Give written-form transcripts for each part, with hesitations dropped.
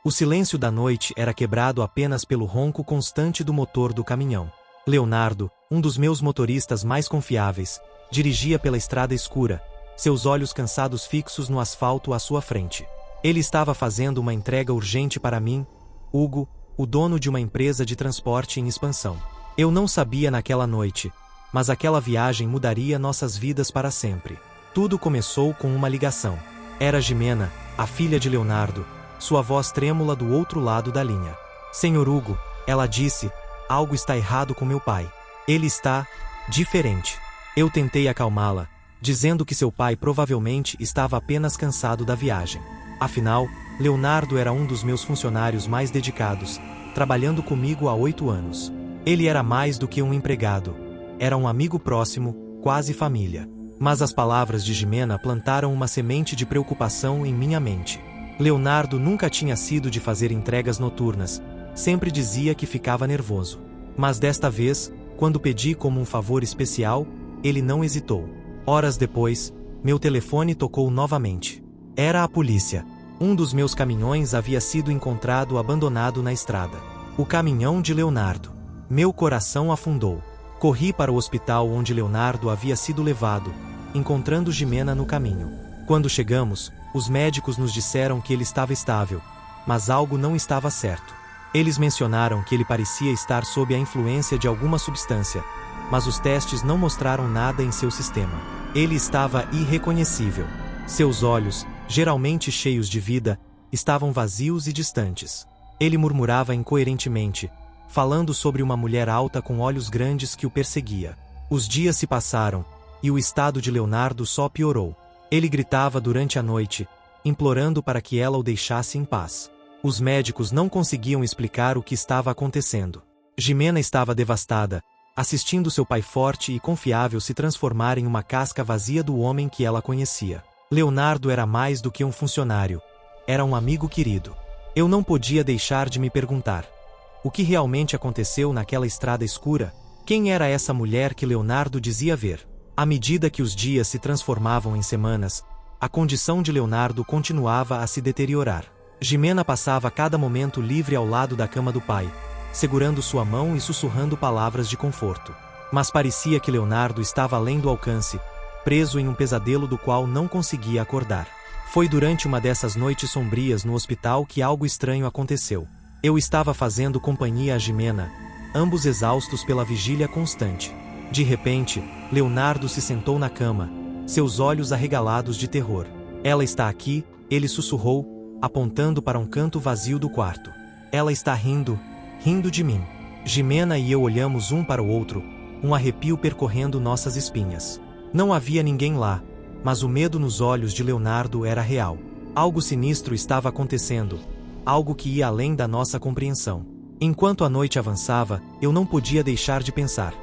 O silêncio da noite era quebrado apenas pelo ronco constante do motor do caminhão. Leonardo, um dos meus motoristas mais confiáveis, dirigia pela estrada escura, seus olhos cansados fixos no asfalto à sua frente. Ele estava fazendo uma entrega urgente para mim, Hugo, o dono de uma empresa de transporte em expansão. Eu não sabia naquela noite, mas aquela viagem mudaria nossas vidas para sempre. Tudo começou com uma ligação. Era Jimena, a filha de Leonardo, sua voz trêmula do outro lado da linha. Senhor Hugo, ela disse, algo está errado com meu pai. Ele está diferente. Eu tentei acalmá-la, dizendo que seu pai provavelmente estava apenas cansado da viagem. Afinal, Leonardo era um dos meus funcionários mais dedicados, trabalhando comigo há 8 anos. Ele era mais do que um empregado. Era um amigo próximo, quase família. Mas as palavras de Jimena plantaram uma semente de preocupação em minha mente. Leonardo nunca tinha sido de fazer entregas noturnas, sempre dizia que ficava nervoso. Mas desta vez, quando pedi como um favor especial, ele não hesitou. Horas depois, meu telefone tocou novamente. Era a polícia. Um dos meus caminhões havia sido encontrado abandonado na estrada. O caminhão de Leonardo. Meu coração afundou. Corri para o hospital onde Leonardo havia sido levado, encontrando Jimena no caminho. Quando chegamos, os médicos nos disseram que ele estava estável, mas algo não estava certo. Eles mencionaram que ele parecia estar sob a influência de alguma substância, mas os testes não mostraram nada em seu sistema. Ele estava irreconhecível. Seus olhos, geralmente cheios de vida, estavam vazios e distantes. Ele murmurava incoerentemente, falando sobre uma mulher alta com olhos grandes que o perseguia. Os dias se passaram, e o estado de Leonardo só piorou. Ele gritava durante a noite, implorando para que ela o deixasse em paz. Os médicos não conseguiam explicar o que estava acontecendo. Jimena estava devastada, assistindo seu pai forte e confiável se transformar em uma casca vazia do homem que ela conhecia. Leonardo era mais do que um funcionário. Era um amigo querido. Eu não podia deixar de me perguntar: o que realmente aconteceu naquela estrada escura? Quem era essa mulher que Leonardo dizia ver? À medida que os dias se transformavam em semanas, a condição de Leonardo continuava a se deteriorar. Jimena passava cada momento livre ao lado da cama do pai, segurando sua mão e sussurrando palavras de conforto. Mas parecia que Leonardo estava além do alcance, preso em um pesadelo do qual não conseguia acordar. Foi durante uma dessas noites sombrias no hospital que algo estranho aconteceu. Eu estava fazendo companhia a Jimena, ambos exaustos pela vigília constante. De repente, Leonardo se sentou na cama, seus olhos arregalados de terror. Ela está aqui, ele sussurrou, apontando para um canto vazio do quarto. Ela está rindo, rindo de mim. Jimena e eu olhamos um para o outro, um arrepio percorrendo nossas espinhas. Não havia ninguém lá, mas o medo nos olhos de Leonardo era real. Algo sinistro estava acontecendo, algo que ia além da nossa compreensão. Enquanto a noite avançava, eu não podia deixar de pensar: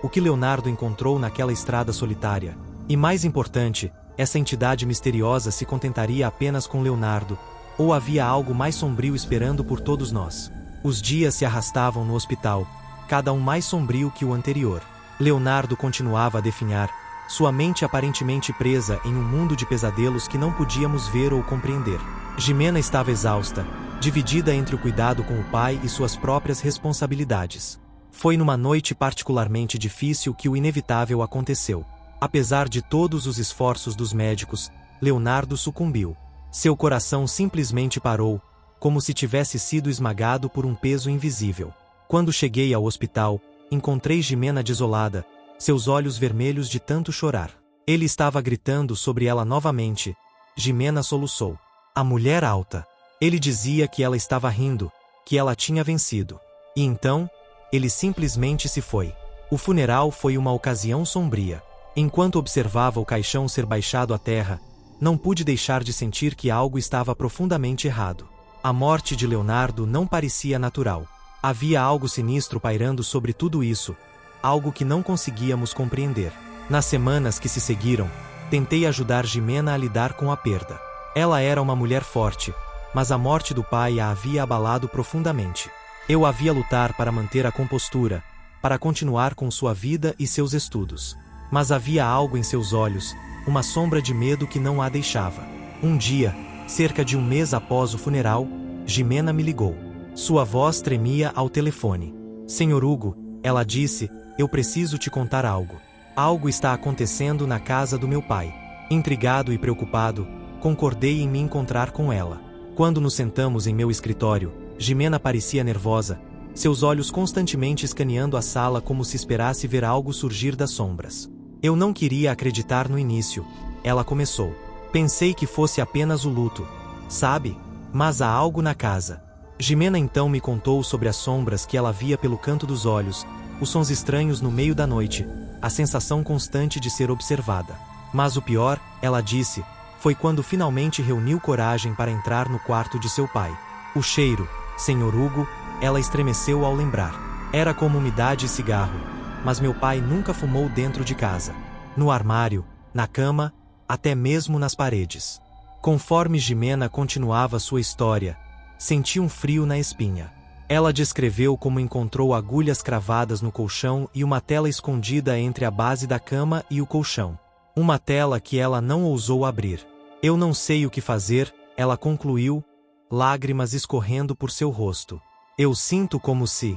o que Leonardo encontrou naquela estrada solitária? E mais importante, essa entidade misteriosa se contentaria apenas com Leonardo, ou havia algo mais sombrio esperando por todos nós? Os dias se arrastavam no hospital, cada um mais sombrio que o anterior. Leonardo continuava a definhar, sua mente aparentemente presa em um mundo de pesadelos que não podíamos ver ou compreender. Jimena estava exausta, dividida entre o cuidado com o pai e suas próprias responsabilidades. Foi numa noite particularmente difícil que o inevitável aconteceu. Apesar de todos os esforços dos médicos, Leonardo sucumbiu. Seu coração simplesmente parou, como se tivesse sido esmagado por um peso invisível. Quando cheguei ao hospital, encontrei Jimena desolada, seus olhos vermelhos de tanto chorar. Ele estava gritando sobre ela novamente. Jimena soluçou. A mulher alta. Ele dizia que ela estava rindo, que ela tinha vencido. E então, ele simplesmente se foi. O funeral foi uma ocasião sombria. Enquanto observava o caixão ser baixado à terra, não pude deixar de sentir que algo estava profundamente errado. A morte de Leonardo não parecia natural. Havia algo sinistro pairando sobre tudo isso, algo que não conseguíamos compreender. Nas semanas que se seguiram, tentei ajudar Jimena a lidar com a perda. Ela era uma mulher forte, mas a morte do pai a havia abalado profundamente. Eu a via lutar para manter a compostura, para continuar com sua vida e seus estudos. Mas havia algo em seus olhos, uma sombra de medo que não a deixava. Um dia, cerca de um mês após o funeral, Jimena me ligou. Sua voz tremia ao telefone. Senhor Hugo, ela disse, eu preciso te contar algo. Algo está acontecendo na casa do meu pai. Intrigado e preocupado, concordei em me encontrar com ela. Quando nos sentamos em meu escritório, Jimena parecia nervosa, seus olhos constantemente escaneando a sala como se esperasse ver algo surgir das sombras. Eu não queria acreditar no início. Ela começou. Pensei que fosse apenas o luto. Sabe? Mas há algo na casa. Jimena então me contou sobre as sombras que ela via pelo canto dos olhos, os sons estranhos no meio da noite, a sensação constante de ser observada. Mas o pior, ela disse, foi quando finalmente reuniu coragem para entrar no quarto de seu pai. O cheiro, Senhor Hugo, ela estremeceu ao lembrar. Era como umidade e cigarro, mas meu pai nunca fumou dentro de casa. No armário, na cama, até mesmo nas paredes. Conforme Jimena continuava sua história, senti um frio na espinha. Ela descreveu como encontrou agulhas cravadas no colchão e uma tela escondida entre a base da cama e o colchão. Uma tela que ela não ousou abrir. Eu não sei o que fazer, ela concluiu, lágrimas escorrendo por seu rosto. Eu sinto como se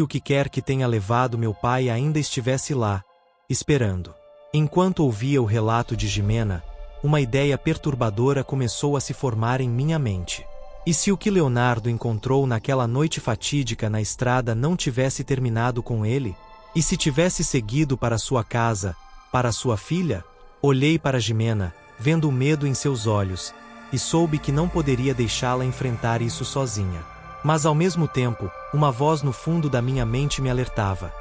o que quer que tenha levado meu pai ainda estivesse lá, esperando. Enquanto ouvia o relato de Jimena, uma ideia perturbadora começou a se formar em minha mente. E se o que Leonardo encontrou naquela noite fatídica na estrada não tivesse terminado com ele? E se tivesse seguido para sua casa, para sua filha? Olhei para Jimena, vendo o medo em seus olhos, e soube que não poderia deixá-la enfrentar isso sozinha. Mas ao mesmo tempo, uma voz no fundo da minha mente me alertava.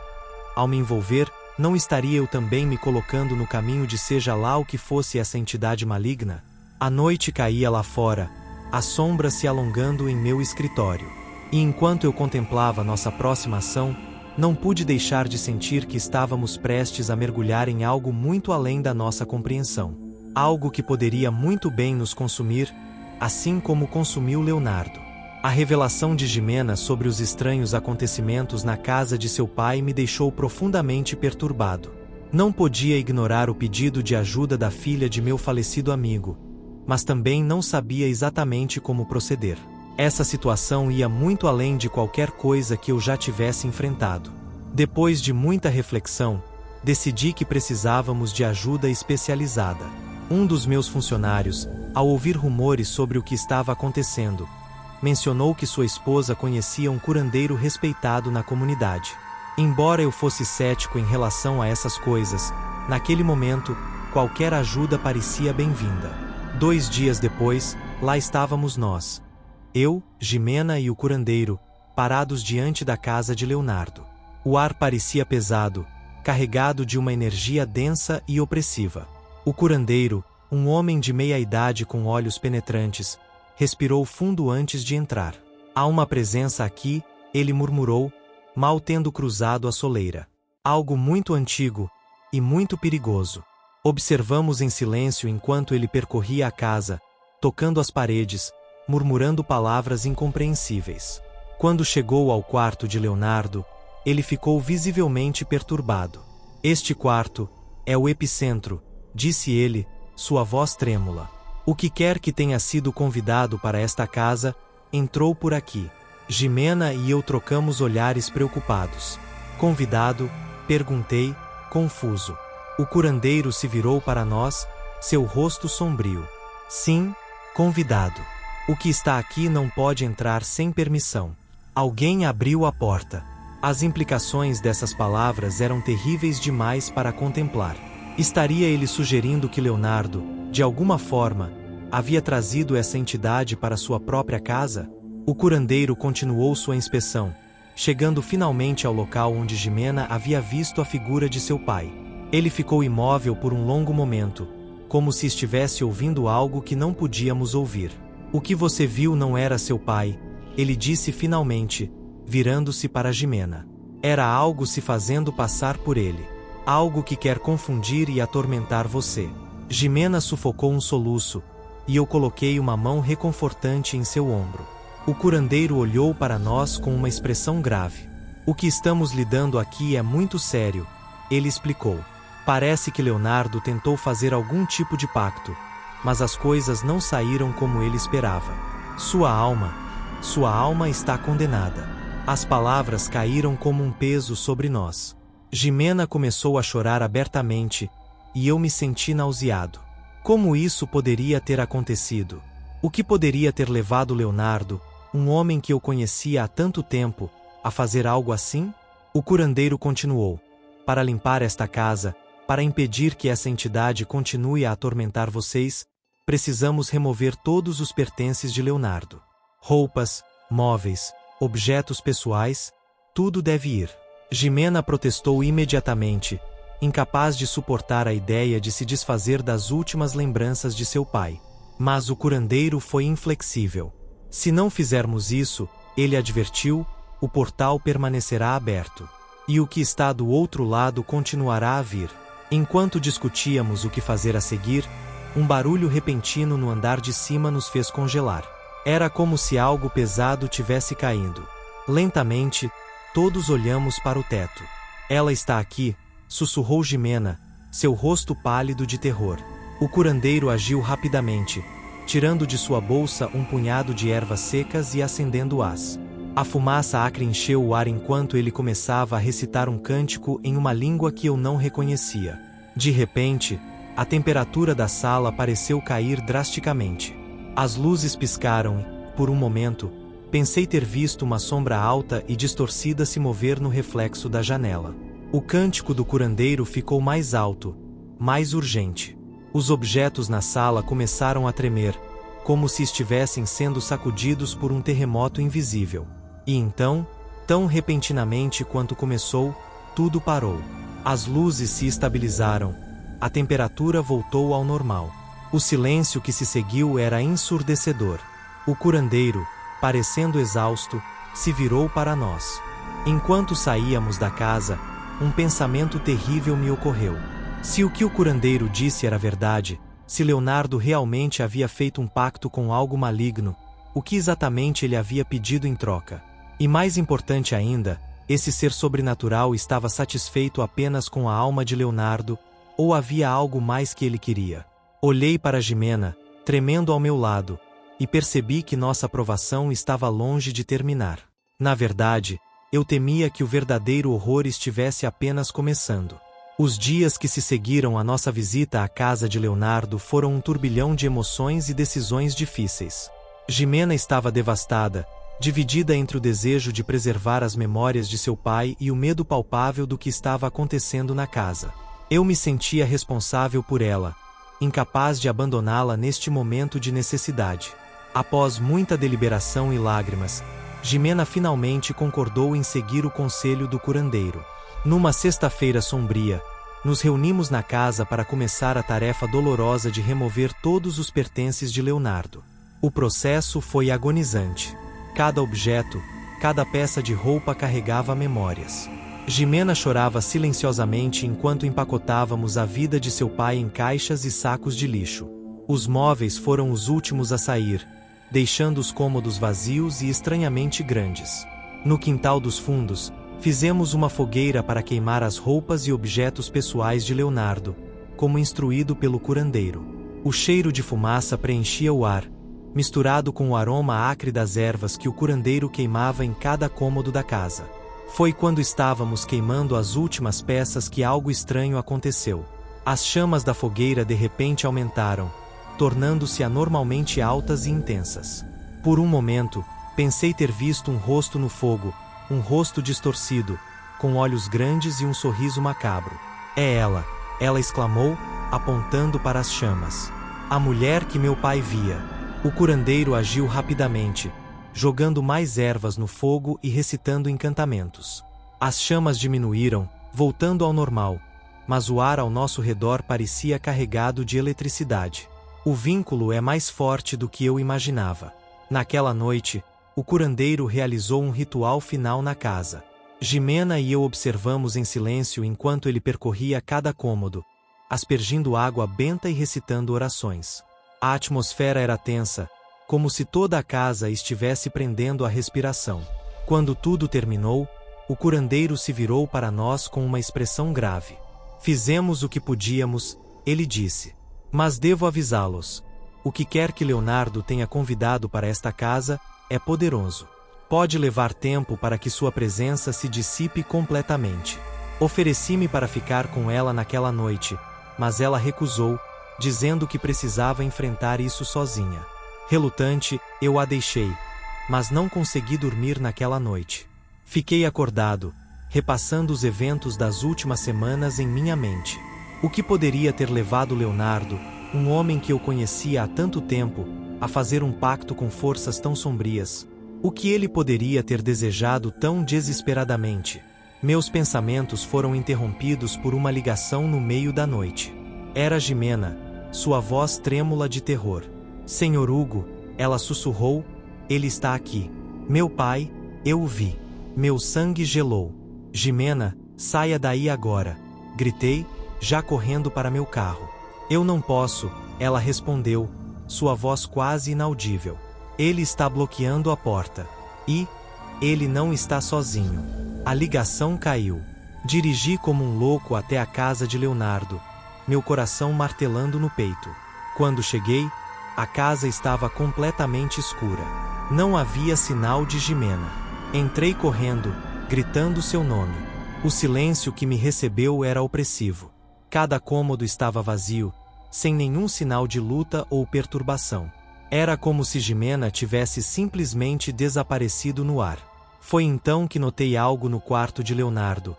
Ao me envolver, não estaria eu também me colocando no caminho de seja lá o que fosse essa entidade maligna? A noite caía lá fora, as sombras se alongando em meu escritório. E enquanto eu contemplava nossa próxima ação, não pude deixar de sentir que estávamos prestes a mergulhar em algo muito além da nossa compreensão. Algo que poderia muito bem nos consumir, assim como consumiu Leonardo. A revelação de Jimena sobre os estranhos acontecimentos na casa de seu pai me deixou profundamente perturbado. Não podia ignorar o pedido de ajuda da filha de meu falecido amigo, mas também não sabia exatamente como proceder. Essa situação ia muito além de qualquer coisa que eu já tivesse enfrentado. Depois de muita reflexão, decidi que precisávamos de ajuda especializada. Um dos meus funcionários, ao ouvir rumores sobre o que estava acontecendo, mencionou que sua esposa conhecia um curandeiro respeitado na comunidade. Embora eu fosse cético em relação a essas coisas, naquele momento, qualquer ajuda parecia bem-vinda. 2 dias depois, lá estávamos nós. Eu, Jimena e o curandeiro, parados diante da casa de Leonardo. O ar parecia pesado, carregado de uma energia densa e opressiva. O curandeiro, um homem de meia-idade com olhos penetrantes, respirou fundo antes de entrar. Há uma presença aqui, ele murmurou, mal tendo cruzado a soleira. Algo muito antigo e muito perigoso. Observamos em silêncio enquanto ele percorria a casa, tocando as paredes, murmurando palavras incompreensíveis. Quando chegou ao quarto de Leonardo, ele ficou visivelmente perturbado. Este quarto é o epicentro, disse ele, sua voz trêmula. O que quer que tenha sido convidado para esta casa, entrou por aqui. Jimena e eu trocamos olhares preocupados. Convidado? Perguntei, confuso. O curandeiro se virou para nós, seu rosto sombrio. Sim, convidado. O que está aqui não pode entrar sem permissão. Alguém abriu a porta. As implicações dessas palavras eram terríveis demais para contemplar. Estaria ele sugerindo que Leonardo, de alguma forma, havia trazido essa entidade para sua própria casa? O curandeiro continuou sua inspeção, chegando finalmente ao local onde Jimena havia visto a figura de seu pai. Ele ficou imóvel por um longo momento, como se estivesse ouvindo algo que não podíamos ouvir. O que você viu não era seu pai, ele disse finalmente, virando-se para Jimena. Era algo se fazendo passar por ele. Algo que quer confundir e atormentar você. Jimena sufocou um soluço, e eu coloquei uma mão reconfortante em seu ombro. O curandeiro olhou para nós com uma expressão grave. O que estamos lidando aqui é muito sério, ele explicou. Parece que Leonardo tentou fazer algum tipo de pacto, mas as coisas não saíram como ele esperava. Sua alma, Sua alma está condenada. As palavras caíram como um peso sobre nós. Jimena começou a chorar abertamente, e eu me senti nauseado. Como isso poderia ter acontecido? O que poderia ter levado Leonardo, um homem que eu conhecia há tanto tempo, a fazer algo assim? O curandeiro continuou: para limpar esta casa, para impedir que essa entidade continue a atormentar vocês, precisamos remover todos os pertences de Leonardo. Roupas, móveis, objetos pessoais, tudo deve ir. Jimena protestou imediatamente, incapaz de suportar a ideia de se desfazer das últimas lembranças de seu pai. Mas o curandeiro foi inflexível. Se não fizermos isso, ele advertiu, o portal permanecerá aberto. E o que está do outro lado continuará a vir. Enquanto discutíamos o que fazer a seguir, um barulho repentino no andar de cima nos fez congelar. Era como se algo pesado tivesse caindo. Lentamente, todos olhamos para o teto. Ela está aqui, sussurrou Jimena, seu rosto pálido de terror. O curandeiro agiu rapidamente, tirando de sua bolsa um punhado de ervas secas e acendendo-as. A fumaça acre encheu o ar enquanto ele começava a recitar um cântico em uma língua que eu não reconhecia. De repente, a temperatura da sala pareceu cair drasticamente. As luzes piscaram e, por um momento, pensei ter visto uma sombra alta e distorcida se mover no reflexo da janela. O cântico do curandeiro ficou mais alto, mais urgente. Os objetos na sala começaram a tremer, como se estivessem sendo sacudidos por um terremoto invisível. E então, tão repentinamente quanto começou, tudo parou. As luzes se estabilizaram, a temperatura voltou ao normal. O silêncio que se seguiu era ensurdecedor. O curandeiro, parecendo exausto, se virou para nós. Enquanto saíamos da casa, um pensamento terrível me ocorreu. Se o que o curandeiro disse era verdade, se Leonardo realmente havia feito um pacto com algo maligno, o que exatamente ele havia pedido em troca? E mais importante ainda, esse ser sobrenatural estava satisfeito apenas com a alma de Leonardo, ou havia algo mais que ele queria? Olhei para Jimena, tremendo ao meu lado, e percebi que nossa aprovação estava longe de terminar. Na verdade, eu temia que o verdadeiro horror estivesse apenas começando. Os dias que se seguiram à nossa visita à casa de Leonardo foram um turbilhão de emoções e decisões difíceis. Jimena estava devastada, dividida entre o desejo de preservar as memórias de seu pai e o medo palpável do que estava acontecendo na casa. Eu me sentia responsável por ela, incapaz de abandoná-la neste momento de necessidade. Após muita deliberação e lágrimas, Jimena finalmente concordou em seguir o conselho do curandeiro. Numa sexta-feira sombria, nos reunimos na casa para começar a tarefa dolorosa de remover todos os pertences de Leonardo. O processo foi agonizante. Cada objeto, cada peça de roupa carregava memórias. Jimena chorava silenciosamente enquanto empacotávamos a vida de seu pai em caixas e sacos de lixo. Os móveis foram os últimos a sair, deixando os cômodos vazios e estranhamente grandes. No quintal dos fundos, fizemos uma fogueira para queimar as roupas e objetos pessoais de Leonardo, como instruído pelo curandeiro. O cheiro de fumaça preenchia o ar, misturado com o aroma acre das ervas que o curandeiro queimava em cada cômodo da casa. Foi quando estávamos queimando as últimas peças que algo estranho aconteceu. As chamas da fogueira de repente aumentaram, tornando-se anormalmente altas e intensas. Por um momento, pensei ter visto um rosto no fogo, um rosto distorcido, com olhos grandes e um sorriso macabro. É ela, ela exclamou, apontando para as chamas. A mulher que meu pai via. O curandeiro agiu rapidamente, jogando mais ervas no fogo e recitando encantamentos. As chamas diminuíram, voltando ao normal, mas o ar ao nosso redor parecia carregado de eletricidade. O vínculo é mais forte do que eu imaginava. Naquela noite, o curandeiro realizou um ritual final na casa. Jimena e eu observamos em silêncio enquanto ele percorria cada cômodo, aspergindo água benta e recitando orações. A atmosfera era tensa, como se toda a casa estivesse prendendo a respiração. Quando tudo terminou, o curandeiro se virou para nós com uma expressão grave. Fizemos o que podíamos, ele disse. Mas devo avisá-los. O que quer que Leonardo tenha convidado para esta casa, é poderoso. Pode levar tempo para que sua presença se dissipe completamente. Ofereci-me para ficar com ela naquela noite, mas ela recusou, dizendo que precisava enfrentar isso sozinha. Relutante, eu a deixei, mas não consegui dormir naquela noite. Fiquei acordado, repassando os eventos das últimas semanas em minha mente. O que poderia ter levado Leonardo, um homem que eu conhecia há tanto tempo, a fazer um pacto com forças tão sombrias? O que ele poderia ter desejado tão desesperadamente? Meus pensamentos foram interrompidos por uma ligação no meio da noite. Era Jimena, sua voz trêmula de terror. Senhor Hugo, ela sussurrou, ele está aqui. Meu pai, eu o vi. Meu sangue gelou. Jimena, saia daí agora. Gritei, já correndo para meu carro. Eu não posso, ela respondeu, sua voz quase inaudível. Ele está bloqueando a porta. E ele não está sozinho. A ligação caiu. Dirigi como um louco até a casa de Leonardo, meu coração martelando no peito. Quando cheguei, a casa estava completamente escura. Não havia sinal de Jimena. Entrei correndo, gritando seu nome. O silêncio que me recebeu era opressivo. Cada cômodo estava vazio, sem nenhum sinal de luta ou perturbação. Era como se Jimena tivesse simplesmente desaparecido no ar. Foi então que notei algo no quarto de Leonardo,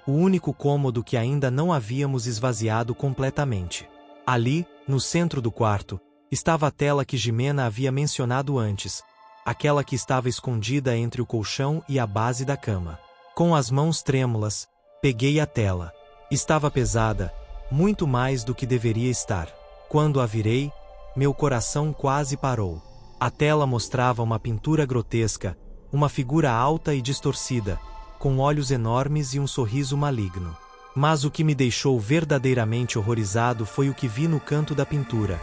o único cômodo que ainda não havíamos esvaziado completamente. Ali, no centro do quarto, estava a tela que Jimena havia mencionado antes, aquela que estava escondida entre o colchão e a base da cama. Com as mãos trêmulas, peguei a tela. Estava pesada, muito mais do que deveria estar. Quando a virei, meu coração quase parou. A tela mostrava uma pintura grotesca, uma figura alta e distorcida, com olhos enormes e um sorriso maligno. Mas o que me deixou verdadeiramente horrorizado foi o que vi no canto da pintura: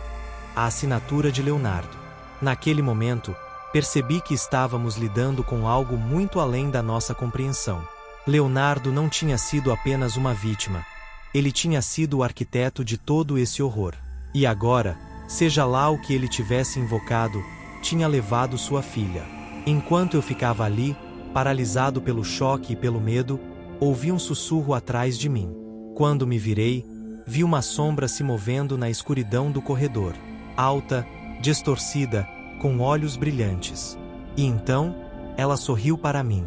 a assinatura de Leonardo. Naquele momento, percebi que estávamos lidando com algo muito além da nossa compreensão. Leonardo não tinha sido apenas uma vítima. Ele tinha sido o arquiteto de todo esse horror. E agora, seja lá o que ele tivesse invocado, tinha levado sua filha. Enquanto eu ficava ali, paralisado pelo choque e pelo medo, ouvi um sussurro atrás de mim. Quando me virei, vi uma sombra se movendo na escuridão do corredor. Alta, distorcida, com olhos brilhantes. E então, ela sorriu para mim.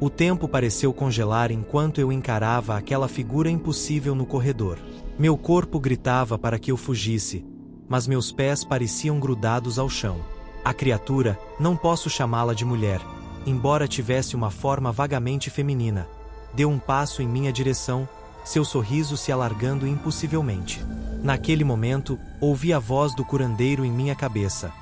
O tempo pareceu congelar enquanto eu encarava aquela figura impossível no corredor. Meu corpo gritava para que eu fugisse, mas meus pés pareciam grudados ao chão. A criatura, não posso chamá-la de mulher, embora tivesse uma forma vagamente feminina, deu um passo em minha direção, seu sorriso se alargando impossivelmente. Naquele momento, ouvi a voz do curandeiro em minha cabeça.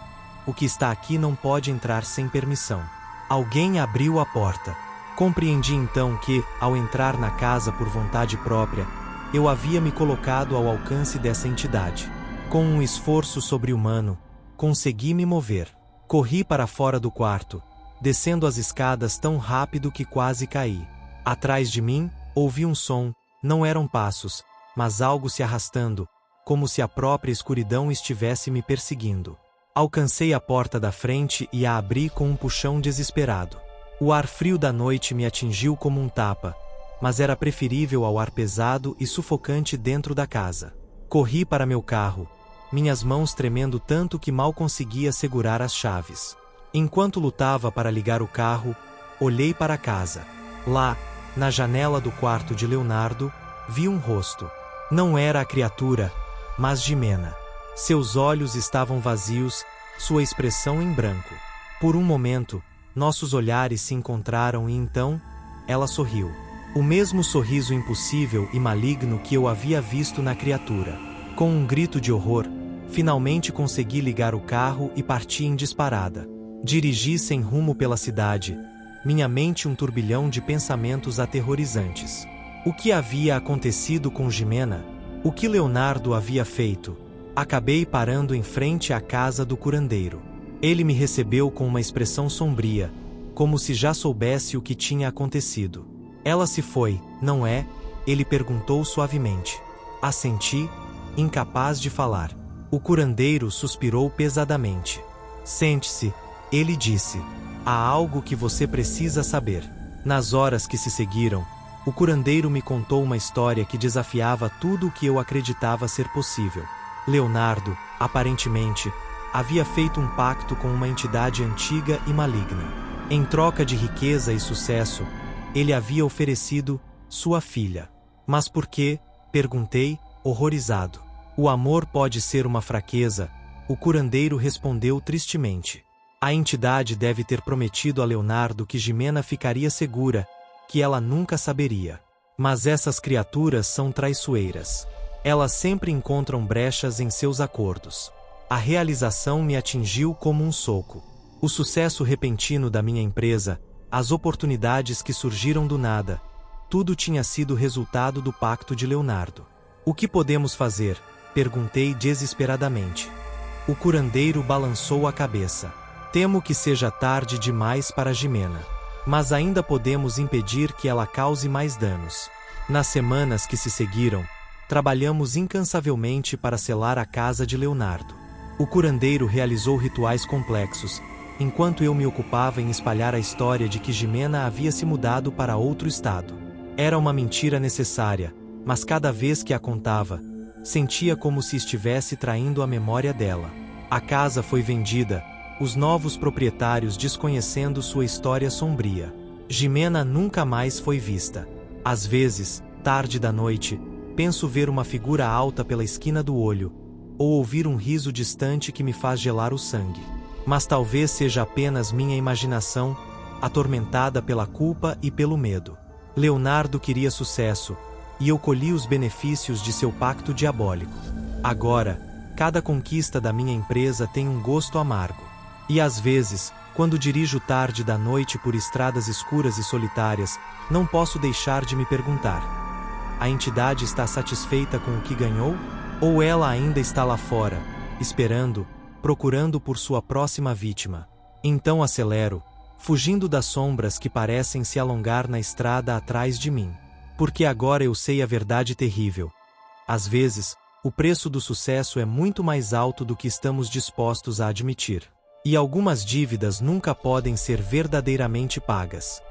O que está aqui não pode entrar sem permissão. Alguém abriu a porta. Compreendi então que, ao entrar na casa por vontade própria, eu havia me colocado ao alcance dessa entidade. Com um esforço sobre-humano, consegui me mover. Corri para fora do quarto, descendo as escadas tão rápido que quase caí. Atrás de mim, ouvi um som, não eram passos, mas algo se arrastando, como se a própria escuridão estivesse me perseguindo. Alcancei a porta da frente e a abri com um puxão desesperado. O ar frio da noite me atingiu como um tapa, mas era preferível ao ar pesado e sufocante dentro da casa. Corri para meu carro, minhas mãos tremendo tanto que mal conseguia segurar as chaves. Enquanto lutava para ligar o carro, olhei para a casa. Lá, na janela do quarto de Leonardo, vi um rosto. Não era a criatura, mas Jimena. Seus olhos estavam vazios, sua expressão em branco. Por um momento, nossos olhares se encontraram e então, ela sorriu. O mesmo sorriso impossível e maligno que eu havia visto na criatura. Com um grito de horror, finalmente consegui ligar o carro e parti em disparada. Dirigi sem rumo pela cidade, minha mente um turbilhão de pensamentos aterrorizantes. O que havia acontecido com Jimena? O que Leonardo havia feito? Acabei parando em frente à casa do curandeiro. Ele me recebeu com uma expressão sombria, como se já soubesse o que tinha acontecido. Ela se foi, não é? Ele perguntou suavemente. Assenti, incapaz de falar. O curandeiro suspirou pesadamente. Sente-se, Ele disse: há algo que você precisa saber. Nas horas que se seguiram, o curandeiro me contou uma história que desafiava tudo o que eu acreditava ser possível. Leonardo, aparentemente, havia feito um pacto com uma entidade antiga e maligna. Em troca de riqueza e sucesso, ele havia oferecido sua filha. Mas por quê? Perguntei, horrorizado. O amor pode ser uma fraqueza, o curandeiro respondeu tristemente. A entidade deve ter prometido a Leonardo que Jimena ficaria segura, que ela nunca saberia. Mas essas criaturas são traiçoeiras. Elas sempre encontram brechas em seus acordos. A realização me atingiu como um soco. O sucesso repentino da minha empresa, as oportunidades que surgiram do nada, tudo tinha sido resultado do pacto de Leonardo. O que podemos fazer? Perguntei desesperadamente. O curandeiro balançou a cabeça. Temo que seja tarde demais para Jimena. Mas ainda podemos impedir que ela cause mais danos. Nas semanas que se seguiram, trabalhamos incansavelmente para selar a casa de Leonardo. O curandeiro realizou rituais complexos, enquanto eu me ocupava em espalhar a história de que Jimena havia se mudado para outro estado. Era uma mentira necessária, mas cada vez que a contava, sentia como se estivesse traindo a memória dela. A casa foi vendida, os novos proprietários desconhecendo sua história sombria. Jimena nunca mais foi vista. Às vezes, tarde da noite, penso ver uma figura alta pela esquina do olho, ou ouvir um riso distante que me faz gelar o sangue. Mas talvez seja apenas minha imaginação, atormentada pela culpa e pelo medo. Leonardo queria sucesso, e eu colhi os benefícios de seu pacto diabólico. Agora, cada conquista da minha empresa tem um gosto amargo. E às vezes, quando dirijo tarde da noite por estradas escuras e solitárias, não posso deixar de me perguntar: a entidade está satisfeita com o que ganhou? Ou ela ainda está lá fora, esperando, procurando por sua próxima vítima? Então acelero, fugindo das sombras que parecem se alongar na estrada atrás de mim. Porque agora eu sei a verdade terrível. Às vezes, o preço do sucesso é muito mais alto do que estamos dispostos a admitir. E algumas dívidas nunca podem ser verdadeiramente pagas.